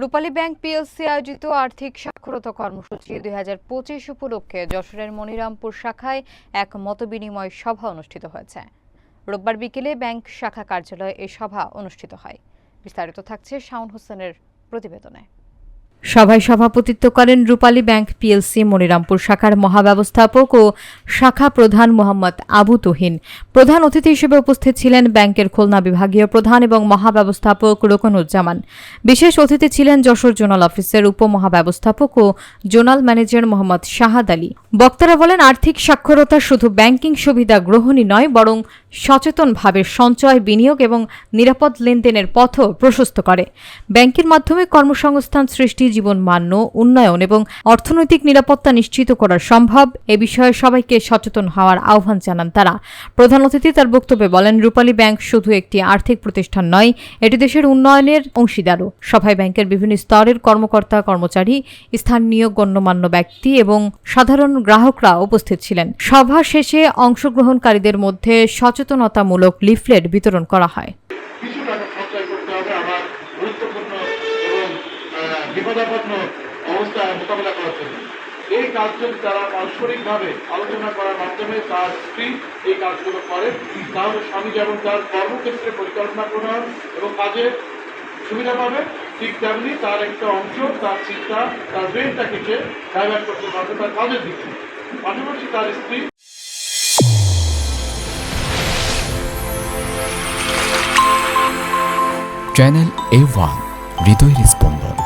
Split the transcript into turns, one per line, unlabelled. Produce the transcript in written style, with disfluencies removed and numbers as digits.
রূপালী bank PLC আয়োজিত আর্থিক সাক্ষরতা কর্মসূচি 2025 উপলক্ষে যশোরের মনিরামপুর শাখায় এক মতবিনিময় সভা অনুষ্ঠিত হয়েছে। রোববার বিকেলে ব্যাংক শাখা কার্যালয়ে এই সভা অনুষ্ঠিত হয়। বিস্তারিত থাকছে শাওন হোসেনের প্রতিবেদনে। সভায় সভাপতিত্ব করেন রূপালী ব্যাংক পিএলসি মনিরামপুর শাখার মহাব্যবস্থাপক ও শাখা প্রধান মোহাম্মদ আবু তুহিন। প্রধান অতিথি হিসেবে উপস্থিত ছিলেন ব্যাংকের খুলনা বিভাগীয় প্রধান এবং মহাব্যবস্থাপক রোকনুজ্জামান। বিশেষ অতিথি ছিলেন যশোর জোনাল অফিসের উপমহাব্যবস্থাপক ও জোনাল ম্যানেজার মোহাম্মদ শাহাদ আলী। বক্তারা বলেন, আর্থিক সাক্ষরতা শুধু ব্যাংকিং সুবিধা গ্রহণই নয়, বরং সচেতনভাবে সঞ্চয়, বিনিয়োগ এবং নিরাপদ লেনদেনের পথও প্রশস্ত করে। ব্যাংকের মাধ্যমে কর্মসংস্থান সৃষ্টি, জীবনমান উন্নয়ন এবং অর্থনৈতিক নিরাপত্তা নিশ্চিত করা সম্ভব। এ বিষয়ে সবাইকে সচেতন হওয়ার আহ্বান জানান তারা। প্রধান অতিথি তার বক্তব্যে বলেন, রূপালী ব্যাংক শুধু একটি আর্থিক প্রতিষ্ঠান নয়, এটি দেশের উন্নয়নের অংশীদারও। সভায় ব্যাংকের বিভিন্ন স্তরের কর্মকর্তা, কর্মচারী, স্থানীয় গণ্যমান্য ব্যক্তি এবং সাধারণ গ্রাহকরা উপস্থিত ছিলেন। সভা শেষে অংশগ্রহণকারীদের মধ্যে সচেতনতামূলক লিফলেট বিতরণ করা হয়।
বিপদাপন্ন অবস্থায় মোকাবেলা করার জন্য এই কাজগুলো তারা পারস্পরিকভাবে আলোচনা করার মাধ্যমে তার স্ত্রী এই কাজগুলো করে, তাহলে স্বামী যেমন তার কর্মক্ষেত্রে পরিকল্পনা প্রণয়ন এবং কাজে সুবিধা পাবে, ঠিক তেমনি তার একটা অংশ, তার চিন্তা, তার ব্রেনটাকে সে ডাইভার্ট করতে পারবে তার কাজের দিকে। পাশাপাশি তার স্ত্রী
চ্যানেল A1 হৃদয়ের স্পন্দন।